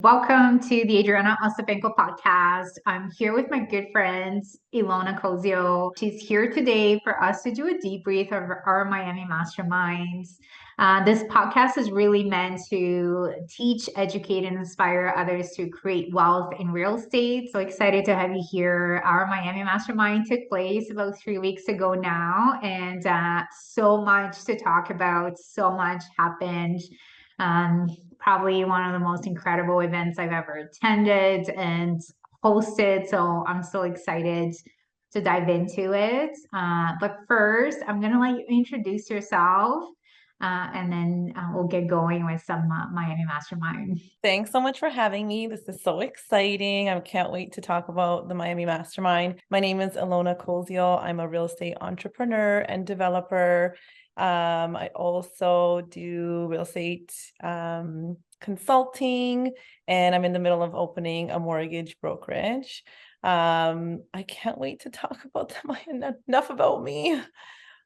Welcome to the Adriana Ostapenko Podcast. I'm here with my good friends, Ilona Koziol. She's here today for us to do a debrief of our Miami Masterminds. This podcast is really meant to teach, educate, and inspire others to create wealth in real estate. So excited to have you here. Our Miami Mastermind took place about 3 weeks ago now, and so much to talk about, so much happened. Probably one of the most incredible events I've ever attended and hosted. So I'm so excited to dive into it. But first, I'm going to let you introduce yourself and then we'll get going with some Miami Mastermind. Thanks so much for having me. This is so exciting. I can't wait to talk about the Miami Mastermind. My name is Ilona Koziol. I'm a real estate entrepreneur and developer. I also do real estate consulting, and I'm in the middle of opening a mortgage brokerage. I can't wait to talk about enough about me.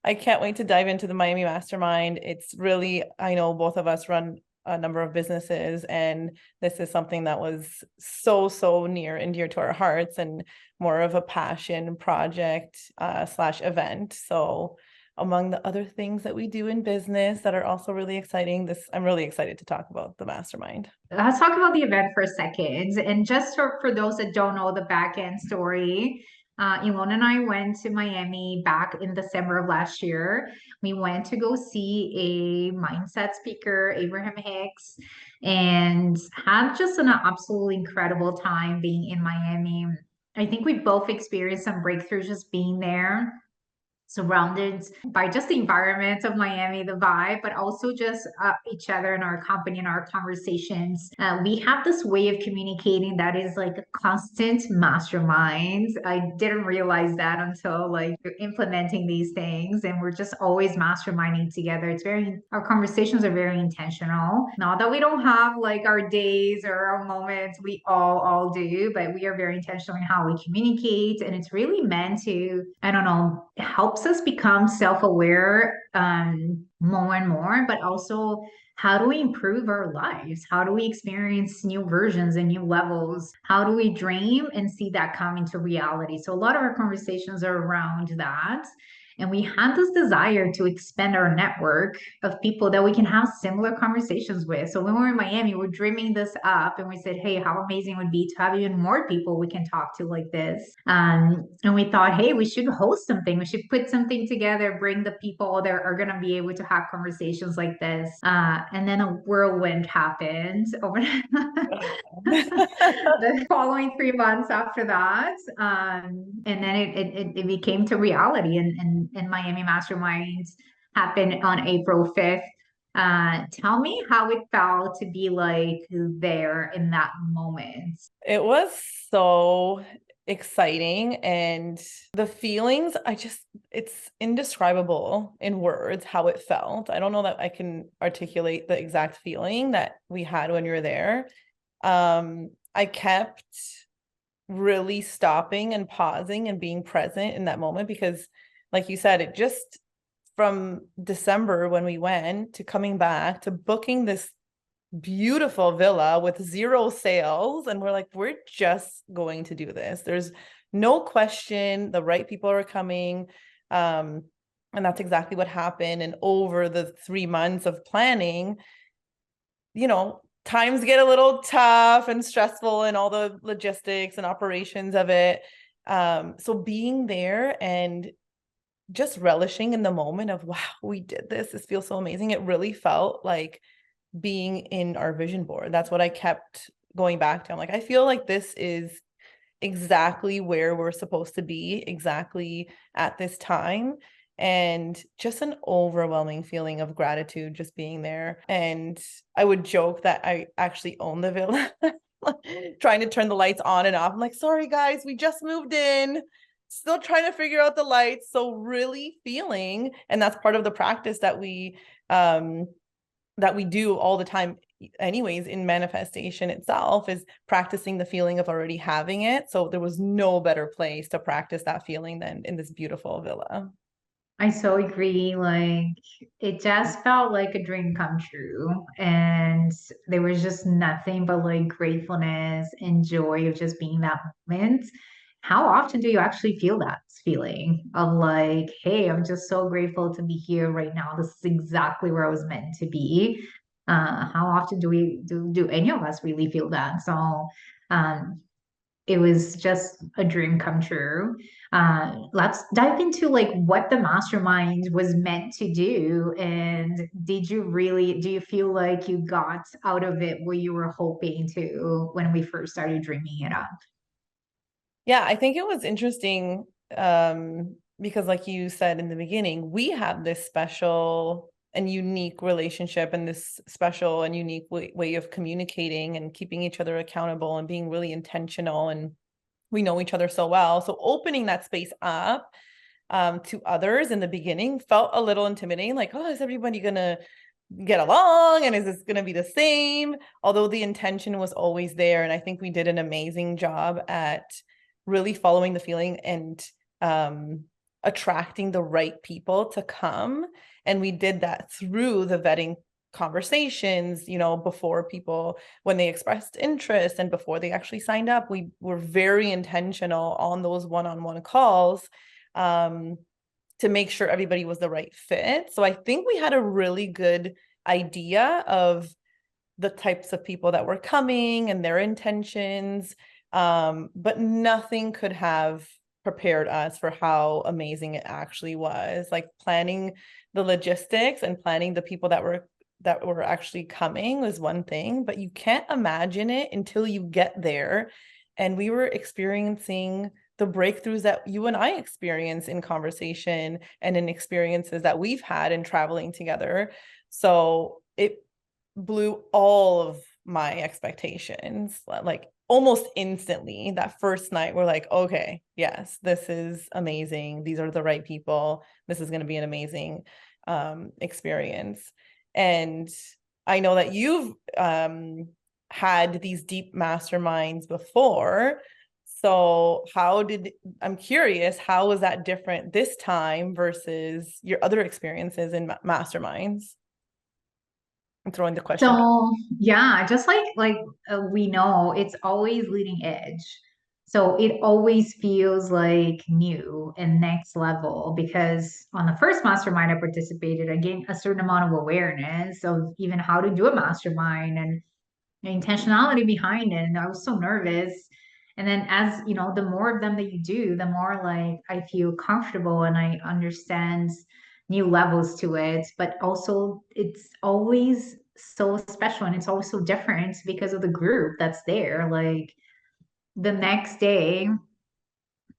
I can't wait to dive into the Miami Mastermind. It's really, I know both of us run a number of businesses, and this is something that was so near and dear to our hearts and more of a passion project / event. So among the other things that we do in business that are also really exciting, I'm really excited to talk about the Mastermind. Let's talk about the event for a second. And just for those that don't know the back end story, Ilona and I went to Miami back in December of last year. We went to go see a mindset speaker, Abraham Hicks, and had just an absolutely incredible time being in Miami. I think we both experienced some breakthroughs just being there, surrounded by just the environment of Miami, the vibe, but also just each other and our company and our conversations. We have this way of communicating that is like a constant mastermind. I didn't realize that until like implementing these things, and we're just always masterminding together. Our conversations are very intentional. Not that we don't have like our days or our moments, we all do, but we are very intentional in how we communicate, and it's really meant to, I don't know, helps us become self-aware more and more, but also how do we improve our lives? How do we experience new versions and new levels? How do we dream and see that come into reality? So a lot of our conversations are around that. And we had this desire to expand our network of people that we can have similar conversations with. So when we were in Miami, we're dreaming this up and we said, hey, how amazing it would be to have even more people we can talk to like this. And we thought, hey, we should host something. We should put something together, bring the people that are going to be able to have conversations like this. And then a whirlwind happened over the following 3 months after that. And then it became to reality, and Miami Masterminds happened on April 5th. Tell me how it felt to be like there in that moment. It was so exciting, and the feelings, it's indescribable in words how it felt. I don't know that I can articulate the exact feeling that we had when you were there. I kept really stopping and pausing and being present in that moment because, like you said, it just from December when we went to coming back to booking this beautiful villa with 0 sales, and we're like, we're just going to do this. There's no question the right people are coming, and that's exactly what happened. And over the 3 months of planning, times get a little tough and stressful and all the logistics and operations of it. So being there and just relishing in the moment of, wow, we did this. This feels so amazing. It really felt like being in our vision board. That's what I kept going back to. I'm like, I feel like this is exactly where we're supposed to be, exactly at this time. And just an overwhelming feeling of gratitude just being there. And I would joke that I actually own the villa, trying to turn the lights on and off. I'm like, sorry guys, we just moved in, still trying to figure out the lights. So really feeling, and that's part of the practice that we do all the time anyways in manifestation itself, is practicing the feeling of already having it. So there was no better place to practice that feeling than in this beautiful villa. I so agree. Like, it just felt like a dream come true. And there was just nothing but like gratefulness and joy of just being that moment. How often do you actually feel that feeling of like, hey, I'm just so grateful to be here right now. This is exactly where I was meant to be. How often do any of us really feel that? So um it was just a dream come true. Let's dive into like what the mastermind was meant to do. And do you feel like you got out of it what you were hoping to when we first started dreaming it up? Yeah, I think it was interesting because like you said in the beginning, we have this special and unique relationship and this special and unique way of communicating and keeping each other accountable and being really intentional, and we know each other so well. So opening that space up to others in the beginning felt a little intimidating, like, oh, is everybody gonna get along and is this going to be the same? Although the intention was always there, and I think we did an amazing job at really following the feeling and attracting the right people to come. And we did that through the vetting conversations, you know, before people, when they expressed interest and before they actually signed up. We were very intentional on those one-on-one calls to make sure everybody was the right fit. So I think we had a really good idea of the types of people that were coming and their intentions, but nothing could have prepared us for how amazing it actually was. Like planning the logistics and planning the people that were actually coming was one thing, but you can't imagine it until you get there. And we were experiencing the breakthroughs that you and I experience in conversation and in experiences that we've had in traveling together. So it blew all of my expectations. Like almost instantly, that first night, we're like, okay, yes, this is amazing. These are the right people. This is going to be an amazing experience. And I know that you've had these deep masterminds before. So I'm curious, how was that different this time versus your other experiences in masterminds? I'm throwing the question back. So yeah, just like we know, it's always leading edge. So it always feels like new and next level because on the first mastermind I participated, I gained a certain amount of awareness of even how to do a mastermind and the intentionality behind it. And I was so nervous. And then as you know, the more of them that you do, the more like I feel comfortable and I understand new levels to it. But also it's always so special and it's always so different because of the group that's there. Like the next day,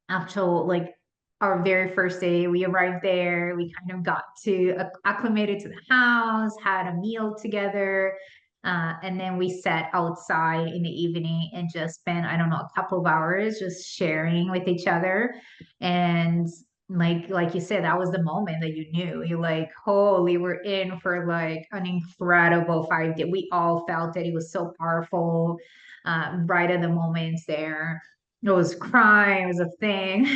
after like our very first day, we arrived there. We kind of got to acclimated to the house, had a meal together, and then we sat outside in the evening and just spent, I don't know, a couple of hours just sharing with each other. And like you said, that was the moment that you knew. You're like, holy, we're in for like an incredible 5 days. We all felt that it was so powerful, right at the moments there. It was crime, it was a thing.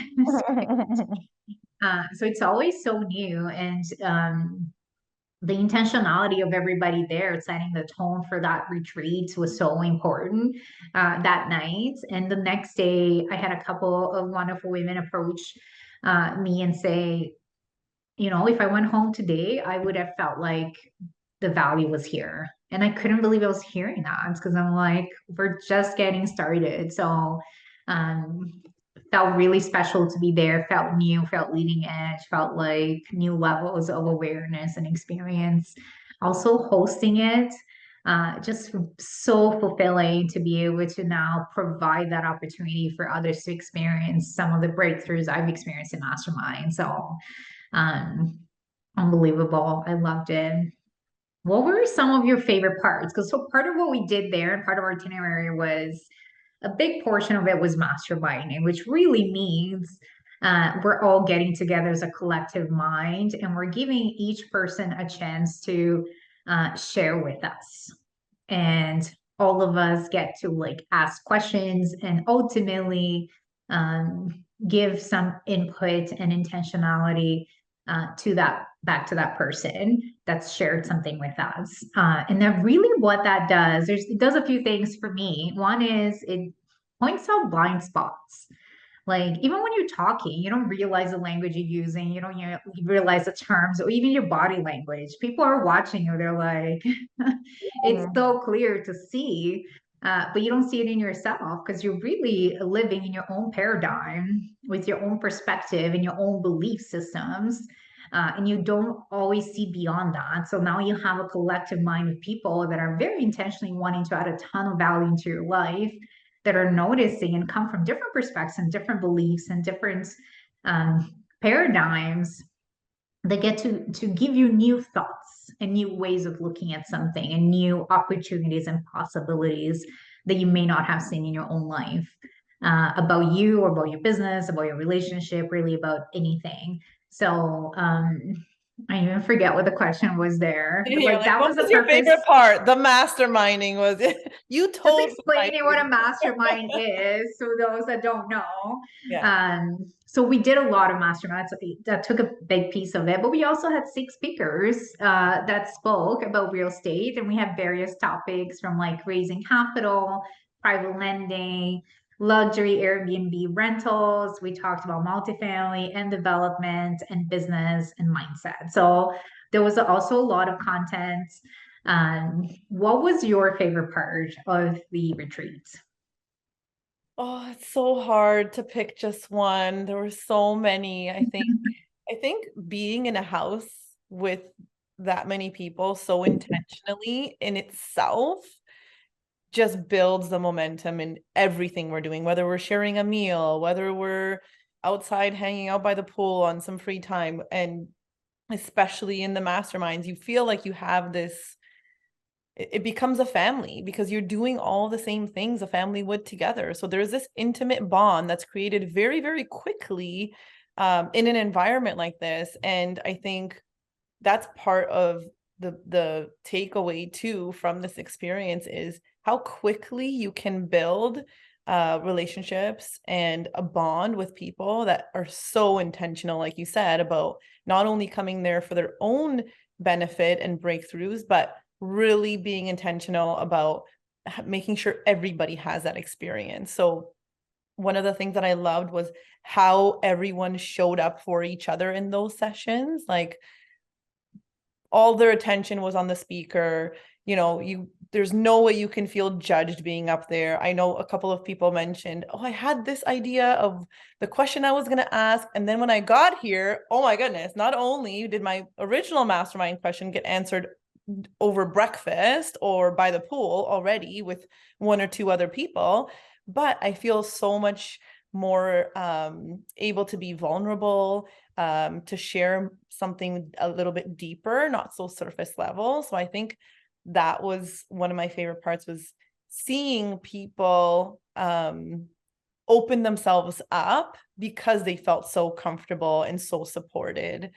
So it's always so new, and the intentionality of everybody there setting the tone for that retreat was so important that night. And the next day, I had a couple of wonderful women approach me and say, you know, if I went home today, I would have felt like the value was here. And I couldn't believe I was hearing that because I'm like, we're just getting started. So um felt really special to be there, felt new, felt leading edge, felt like new levels of awareness and experience. Also hosting it, just so fulfilling to be able to now provide that opportunity for others to experience some of the breakthroughs I've experienced in Mastermind. So um, unbelievable. I loved it. What were some of your favorite parts? Because so part of what we did there and part of our itinerary was a big portion of it was masterminding, which really means we're all getting together as a collective mind and we're giving each person a chance to share with us. And all of us get to like ask questions and ultimately give some input and intentionality back to that person that's shared something with us. And then really what that does, it does a few things for me. One is it points out blind spots. Like even when you're talking, you don't realize the language you're using. You realize the terms or even your body language. People are watching you. They're like, it's so clear to see, but you don't see it in yourself because you're really living in your own paradigm with your own perspective and your own belief systems. And you don't always see beyond that. So now you have a collective mind of people that are very intentionally wanting to add a ton of value into your life, that are noticing and come from different perspectives and different beliefs and different paradigms, that get to give you new thoughts and new ways of looking at something and new opportunities and possibilities that you may not have seen in your own life, about you or about your business, about your relationship, really about anything. So I even forget what the question was there. But You're like like, that what was the was your purpose. favorite part? The masterminding was it? You Just told me. explaining what a mastermind is, so those that don't know. Yeah. So we did a lot of masterminds. That took a big piece of it, but we also had 6 speakers that spoke about real estate, and we had various topics from like raising capital, private lending, luxury Airbnb rentals. We talked about multifamily and development and business and mindset. So there was also a lot of content. What was your favorite part of the retreat? Oh, it's so hard to pick just one. There were so many. I think being in a house with that many people so intentionally in itself just builds the momentum in everything we're doing, whether we're sharing a meal, whether we're outside hanging out by the pool on some free time, and especially in the masterminds, you feel like you have this, it becomes a family because you're doing all the same things a family would together. So there's this intimate bond that's created very, very quickly in an environment like this. And I think that's part of the takeaway too from this experience is how quickly you can build relationships and a bond with people that are so intentional, like you said, about not only coming there for their own benefit and breakthroughs, but really being intentional about making sure everybody has that experience. So one of the things that I loved was how everyone showed up for each other in those sessions. Like all their attention was on the speaker. There's no way you can feel judged being up there. I know a couple of people mentioned, oh, I had this idea of the question I was going to ask. And then when I got here, oh my goodness, not only did my original mastermind question get answered over breakfast or by the pool already with 1 or 2 other people, but I feel so much more able to be vulnerable, to share something a little bit deeper, not so surface level. So I think that was one of my favorite parts, was seeing people open themselves up because they felt so comfortable and so supported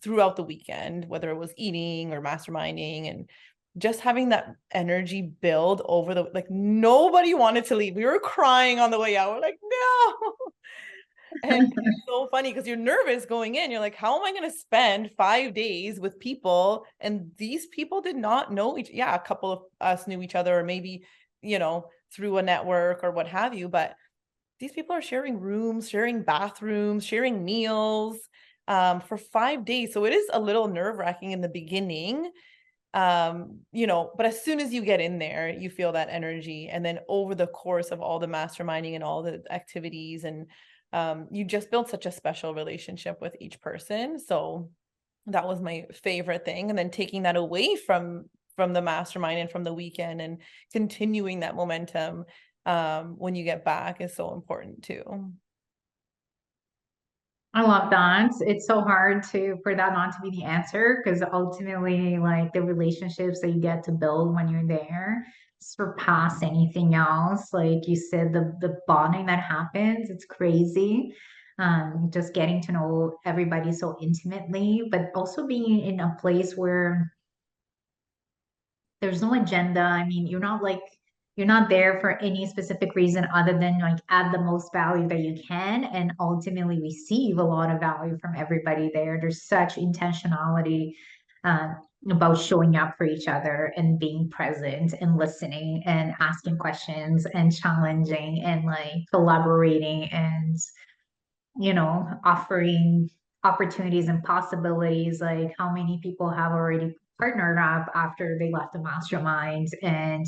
throughout the weekend, whether it was eating or masterminding, and just having that energy build over like nobody wanted to leave. We were crying on the way out. We're like, no. And it's so funny because you're nervous going in. You're like, how am I going to spend 5 days with people? And these people did not know a couple of us knew each other, or maybe, through a network or what have you. But these people are sharing rooms, sharing bathrooms, sharing meals for 5 days. So it is a little nerve-wracking in the beginning. But as soon as you get in there, you feel that energy. And then over the course of all the masterminding and all the activities, and you just build such a special relationship with each person. So that was my favorite thing. And then taking that away from the mastermind and from the weekend and continuing that momentum when you get back is so important too. I love that. It's so hard for that not to be the answer, because ultimately, like the relationships that you get to build when you're there surpass anything else. Like you said, the bonding that happens, it's crazy. Just getting to know everybody so intimately, but also being in a place where there's no agenda. I mean, you're not there for any specific reason other than like add the most value that you can and ultimately receive a lot of value from everybody there. There's such intentionality uh, about showing up for each other and being present and listening and asking questions and challenging and like collaborating and, offering opportunities and possibilities. Like how many people have already partnered up after they left the mastermind and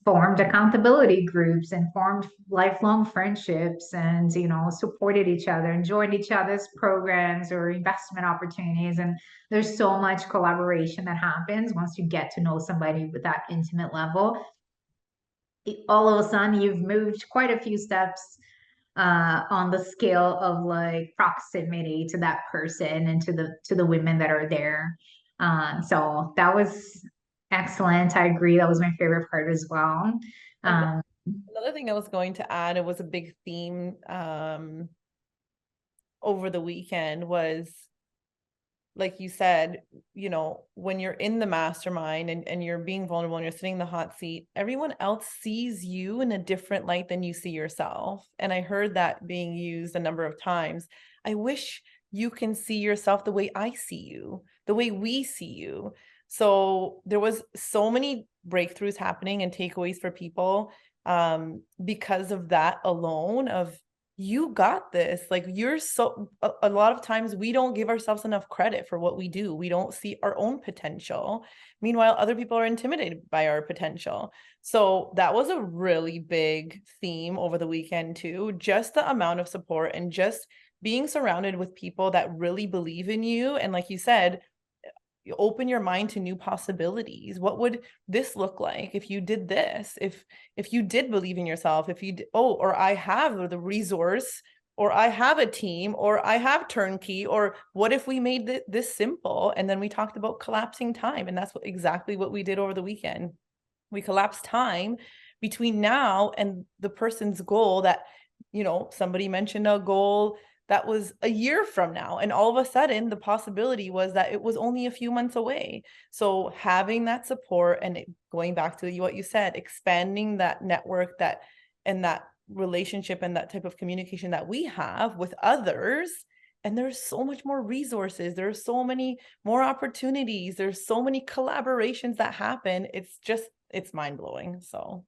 formed accountability groups and formed lifelong friendships and supported each other and joined each other's programs or investment opportunities. And there's so much collaboration that happens once you get to know somebody with that intimate level. All of a sudden you've moved quite a few steps on the scale of like proximity to that person and to the women that are there. So that was excellent. I agree. That was my favorite part as well. Um, Another thing I was going to add, it was a big theme over the weekend, was like you said, when you're in the mastermind and you're being vulnerable and you're sitting in the hot seat, everyone else sees you in a different light than you see yourself. And I heard that being used a number of times. I wish you can see yourself the way I see you, the way we see you. So there was so many breakthroughs happening and takeaways for people because of that alone, of you got this. Like you're so, a lot of times we don't give ourselves enough credit for what we do. We don't see our own potential. Meanwhile, other people are intimidated by our potential. So that was a really big theme over the weekend too. Just the amount of support and just being surrounded with people that really believe in you. And like you said, you open your mind to new possibilities. What would this look like if you did this? If you did believe in yourself, if you or I have the resource, or I have a team, or I have turnkey, or what if we made this simple? And then we talked about collapsing time, and that's exactly what we did over the weekend. We collapsed time between now and the person's goal that, somebody mentioned a goal that was a year from now. And all of a sudden, the possibility was that it was only a few months away. So having that support and going back to what you said, expanding that network and that relationship and that type of communication that we have with others. And there's so much more resources. There's so many more opportunities. There's so many collaborations that happen. It's mind blowing. So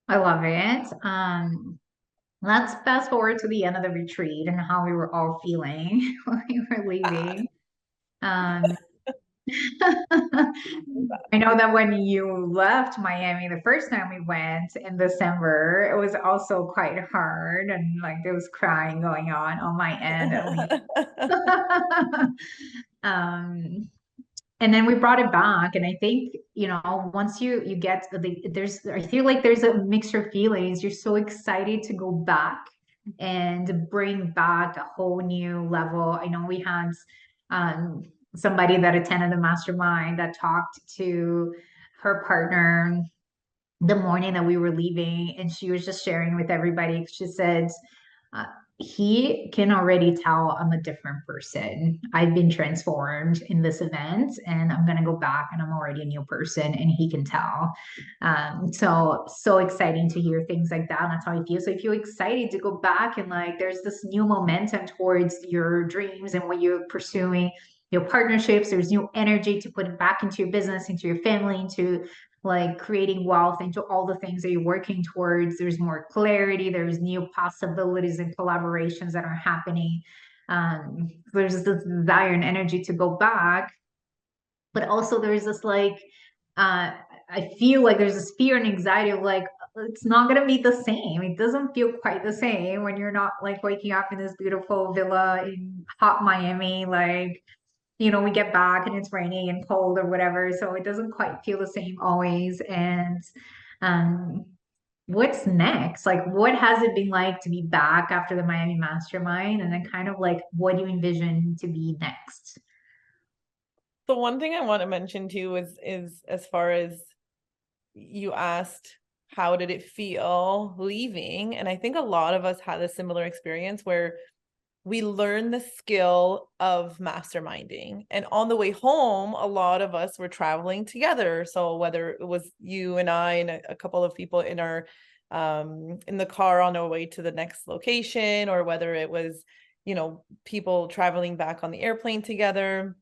I love it. Let's fast forward to the end of the retreat and how we were all feeling when we were leaving. Um, I know that when you left Miami the first time we went in December, it was also quite hard and like there was crying going on my end at least. Um, and then we brought it back, and I think once you get I feel like there's a mixture of feelings. You're so excited to go back and bring back a whole new level. I know we had um, somebody that attended the mastermind that talked to her partner the morning that we were leaving, and she was just sharing with everybody. She said, uh, he can already tell I'm a different person. I've been transformed in this event, and I'm going to go back and I'm already a new person, and he can tell. So exciting to hear things like that. And that's how I feel. So I feel excited to go back and like there's this new momentum towards your dreams and what you're pursuing, your partnerships. There's new energy to put it back into your business, into your family, into like creating wealth, into all the things that you're working towards. There's more clarity, there's new possibilities and collaborations that are happening. There's this desire and energy to go back, but also there's this like I feel like there's this fear and anxiety of like it's not going to be the same. It doesn't feel quite the same when you're not like waking up in this beautiful villa in hot Miami, like we get back and it's raining and cold or whatever. So it doesn't quite feel the same always. And um, what's next? Like, what has it been like to be back after the Miami Mastermind? And then kind of like, what do you envision to be next? the one thing I want to mention too is as far as you asked, how did it feel leaving? And I think a lot of us had a similar experience where we learned the skill of masterminding. And on the way home, a lot of us were traveling together. So whether it was you and I and a couple of people in our in the car on our way to the next location, or whether it was, you know, people traveling back on the airplane together,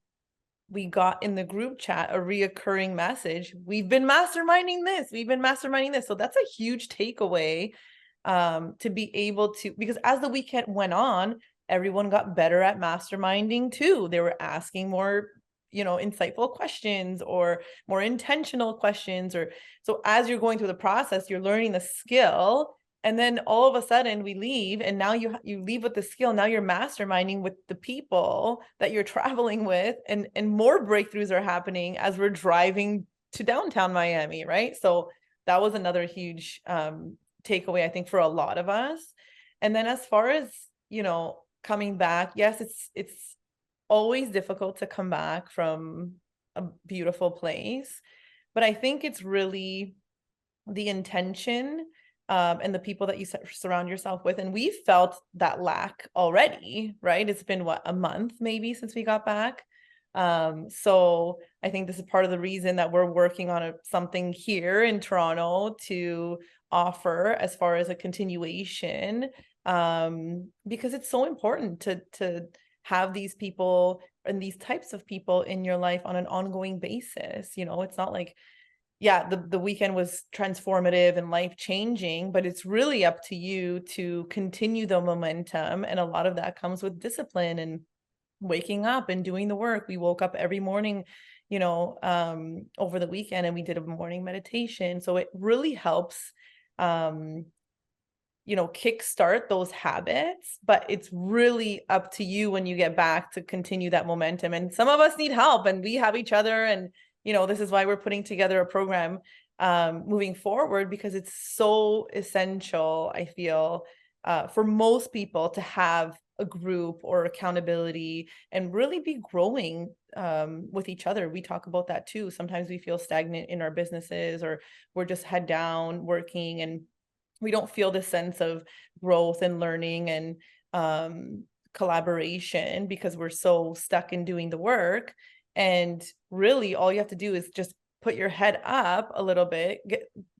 we got in the group chat a reoccurring message. We've been masterminding this. We've been masterminding this. So that's a huge takeaway, to be able to, because as the weekend went on, everyone got better at masterminding too. They were asking more, you know, insightful questions or more intentional questions. Or so as you're going through the process, you're learning the skill. And then all of a sudden we leave, and now you leave with the skill. Now you're masterminding with the people that you're traveling with, and more breakthroughs are happening as we're driving to downtown Miami, right? So that was another huge takeaway, I think, for a lot of us. And then as far as, you know, coming back, yes, it's always difficult to come back from a beautiful place, but I think it's really the intention and the people that you surround yourself with. And we felt that lack already, right? It's been what, a month maybe since we got back. So I think this is part of the reason that we're working on something here in Toronto to offer as far as a continuation, because it's so important to have these people and these types of people in your life on an ongoing basis. You know, it's not like, yeah, the weekend was transformative and life-changing, but it's really up to you to continue the momentum. And a lot of that comes with discipline and waking up and doing the work. We woke up every morning, you know, over the weekend, and we did a morning meditation. So it really helps, you know, kickstart those habits, but it's really up to you when you get back to continue that momentum. And some of us need help, and we have each other. And, you know, this is why we're putting together a program moving forward, because it's so essential, I feel, for most people to have a group or accountability and really be growing with each other. We talk about that too. Sometimes we feel stagnant in our businesses, or we're just head down working, and we don't feel this sense of growth and learning and collaboration because we're so stuck in doing the work. And really all you have to do is just put your head up a little bit,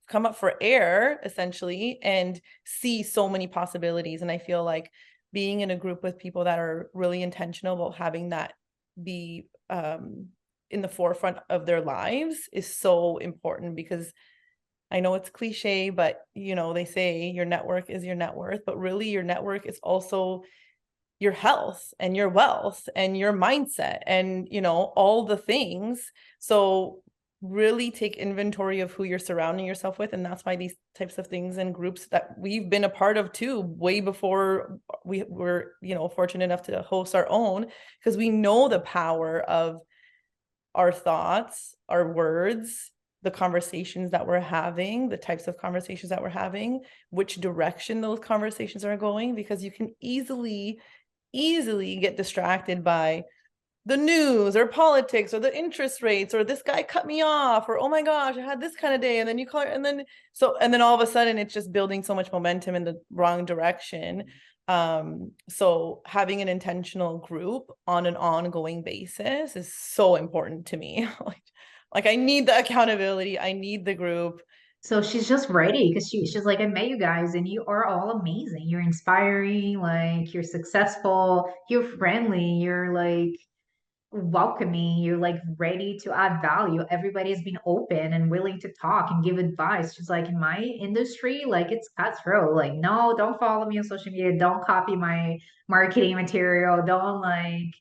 come up for air essentially, and see so many possibilities. And I feel like being in a group with people that are really intentional about having that be in the forefront of their lives is so important, because I know it's cliche, but, you know, they say your network is your net worth, but really your network is also your health and your wealth and your mindset and, you know, all the things. So really take inventory of who you're surrounding yourself with. And that's why these types of things and groups that we've been a part of too, way before we were, you know, fortunate enough to host our own, because we know the power of our thoughts, our words, the conversations that we're having, the types of conversations that we're having, which direction those conversations are going, because you can easily get distracted by the news or politics or the interest rates or this guy cut me off or, oh my gosh, I had this kind of day. And then you call it, and then all of a sudden it's just building so much momentum in the wrong direction. So having an intentional group on an ongoing basis is so important to me. Like I need the accountability. I need the group. So she's just ready because she's like, I met you guys and you are all amazing. You're inspiring, like you're successful, you're friendly, you're like welcoming, you're like ready to add value. Everybody's been open and willing to talk and give advice. She's like, in my industry, like it's cutthroat. Like, no, don't follow me on social media, don't copy my marketing material, don't like,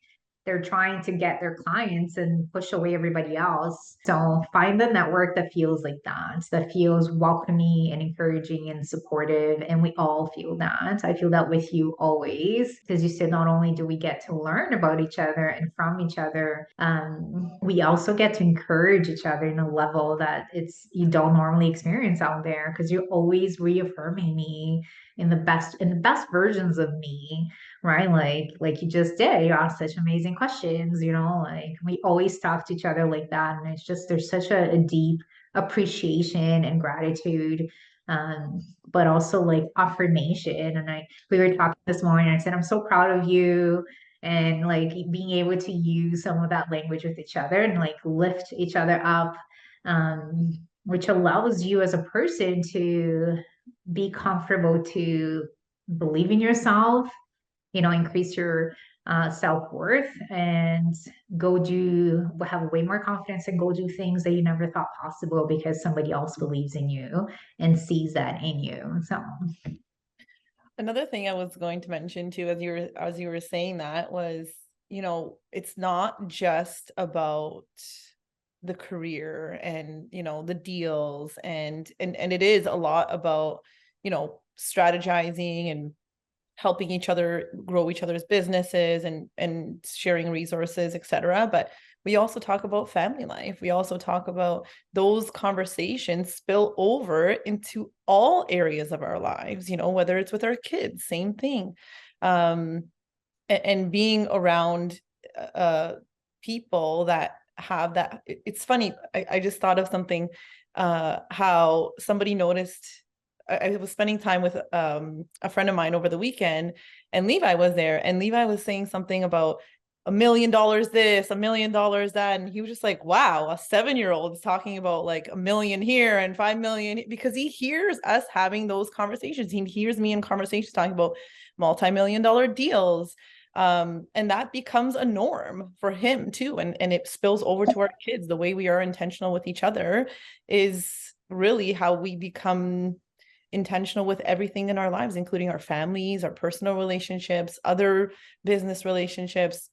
they're trying to get their clients and push away everybody else. So find the network that feels like that feels welcoming and encouraging and supportive. And we all feel that. I feel that with you always, because you said not only do we get to learn about each other and from each other, we also get to encourage each other in a level that it's you don't normally experience out there, because you're always reaffirming me in the best versions of me, right? Like you just did. You asked such amazing questions, you know, like we always talk to each other like that. And it's just there's such a deep appreciation and gratitude, but also like affirmation. And we were talking this morning, I said, I'm so proud of you. And like being able to use some of that language with each other and like lift each other up, which allows you as a person to be comfortable to believe in yourself, increase your self-worth and have way more confidence and go do things that you never thought possible because somebody else believes in you and sees that in you. So Another thing I was going to mention too, as you were saying that was, it's not just about the career and, the deals and it is a lot about, strategizing and helping each other grow each other's businesses and sharing resources, etc. But we also talk about family life. We also talk about those conversations spill over into all areas of our lives, whether it's with our kids, same thing. And being around people that have that. It's funny. I just thought of something, how somebody noticed. I was spending time with a friend of mine over the weekend, and Levi was there, and Levi was saying something about $1 million this, $1 million that, and he was just like, wow, a 7-year-old is talking about like 1 million here and 5 million, because he hears us having those conversations. He hears me in conversations talking about multi-million-dollar deals. And that becomes a norm for him too. And it spills over to our kids. The way we are intentional with each other is really how we become intentional with everything in our lives, including our families, our personal relationships, other business relationships.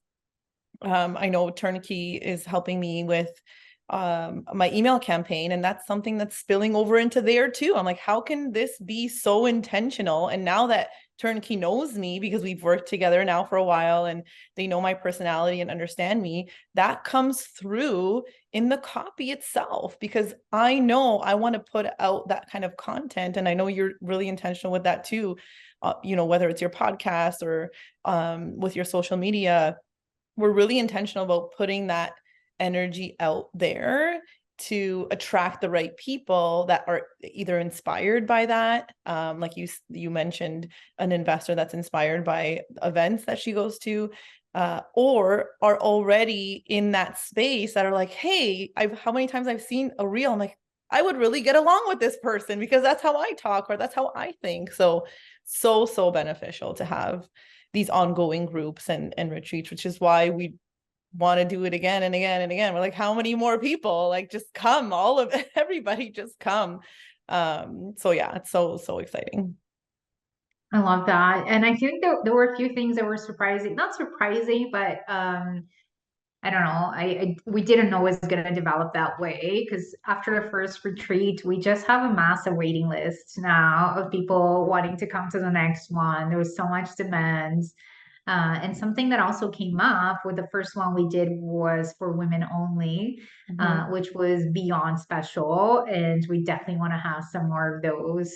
I know Turnkey is helping me with my email campaign, and that's something that's spilling over into there too. I'm like, how can this be so intentional? And now that Turnkey knows me, because we've worked together now for a while and they know my personality and understand me, that comes through in the copy itself, because I know I want to put out that kind of content. And I know you're really intentional with that too, whether it's your podcast or with your social media. We're really intentional about putting that energy out there to attract the right people that are either inspired by that. Like you mentioned, an investor that's inspired by events that she goes to, or are already in that space that are like, hey, how many times I've seen a reel, I'm like, I would really get along with this person because that's how I talk or that's how I think. So beneficial to have these ongoing groups and retreats, which is why we want to do it again and again and again. We're like, how many more people? Like, just come, everybody just come. So yeah, it's so exciting. I love that. And I think there were a few things that were surprising, not surprising, but I don't know. We didn't know it was going to develop that way because after the first retreat, we just have a massive waiting list now of people wanting to come to the next one. There was so much demand. And something that also came up with the first one we did was for women only, which was beyond special. And we definitely want to have some more of those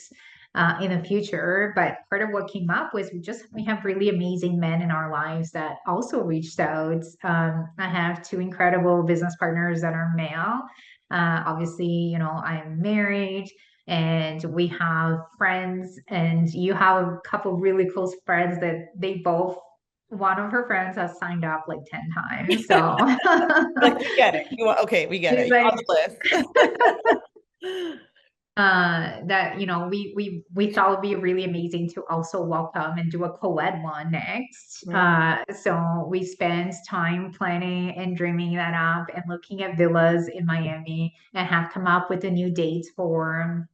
in the future. But part of what came up was we have really amazing men in our lives that also reached out. I have 2 incredible business partners that are male. Obviously, I am married and we have friends, and you have a couple really close friends that one of her friends has signed up like 10 times. So like, we get it. Okay, we get she's it. like, on the list. that we thought would be really amazing to also welcome and do a co-ed one next. So we spent time planning and dreaming that up and looking at villas in Miami and have come up with a new date for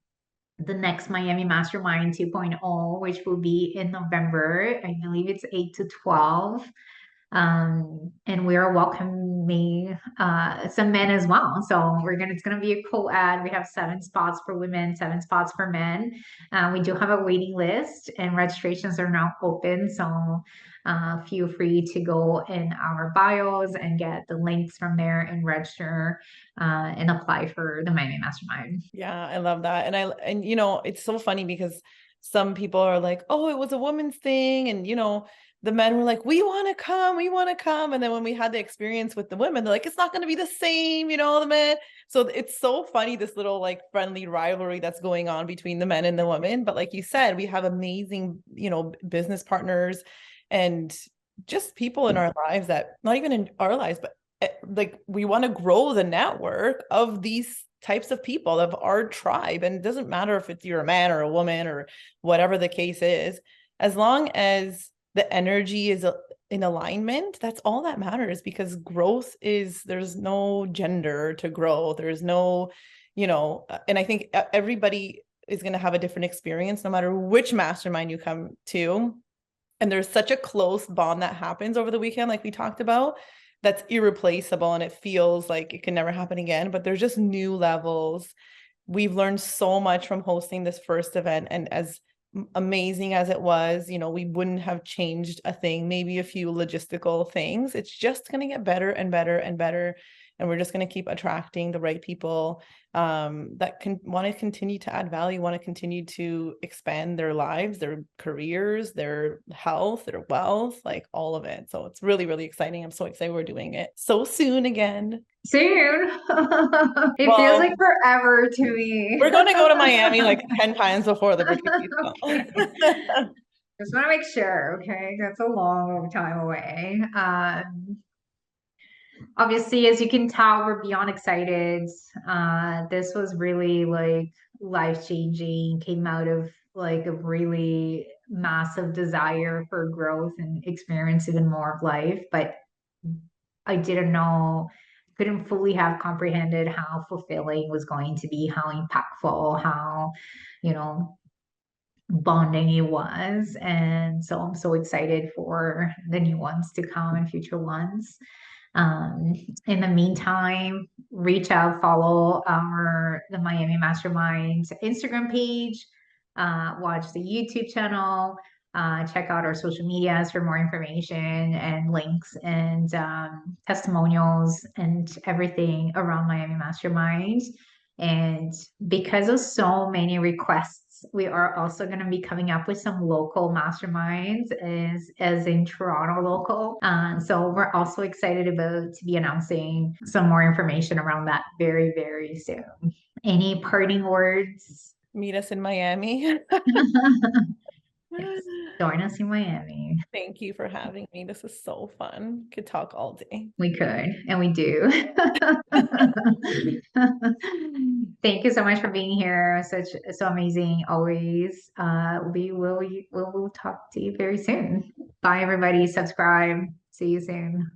the next Miami Mastermind 2.0, which will be in November. I believe it's 8 to 12. And we're welcoming some men as well. So it's gonna be a co-ed. We have 7 spots for women, 7 spots for men. We do have a waiting list, and registrations are now open. So feel free to go in our bios and get the links from there and register and apply for the Miami Mastermind. Yeah, I love that. And it's so funny because some people are like, oh, it was a woman's thing. And, the men were like, we want to come, we want to come. And then when we had the experience with the women, they're like, it's not going to be the same, you know, the men. So it's so funny, this little like friendly rivalry that's going on between the men and the women. But like you said, we have amazing, you know, business partners and just people in our lives that, not even in our lives, but like we want to grow the network of these types of people, of our tribe. And it doesn't matter if you're a man or a woman or whatever the case is, as long as the energy is in alignment, that's all that matters, because growth is, there's no gender to grow. There's no, you know, and I think everybody is going to have a different experience no matter which mastermind you come to. And there's such a close bond that happens over the weekend, like we talked about, that's irreplaceable, and it feels like it can never happen again. But there's just new levels. We've learned so much from hosting this first event, and as amazing as it was, you know, we wouldn't have changed a thing, maybe a few logistical things. It's just going to get better and better and better. And we're just going to keep attracting the right people that can want to continue to add value, want to continue to expand their lives, their careers, their health, their wealth, like all of it. So it's really, really exciting. I'm so excited we're doing it so soon again. Soon. It feels like forever to me. We're going to go to Miami like 10 times before the retreat. Okay. Just want to make sure, okay? That's a long time away. Obviously, as you can tell, we're beyond excited. This was really like life-changing, came out of like a really massive desire for growth and experience even more of life. But I didn't know, couldn't fully have comprehended how fulfilling was going to be, how impactful, how, you know, bonding it was. And so I'm so excited for the new ones to come and future ones. In the meantime, reach out, follow the Miami Mastermind Instagram page, watch the YouTube channel, check out our social medias for more information and links and testimonials and everything around Miami Mastermind. And because of so many requests, we are also going to be coming up with some local masterminds as in Toronto local. So we're also excited about to be announcing some more information around that very, very soon. Any parting words? Meet us in Miami. Yes. Join us in Miami. Thank you for having me. This is so fun. Could talk all day. We could, and we do. Thank you so much for being here. So amazing always. We will talk to you very soon. Bye everybody. Subscribe. See you soon.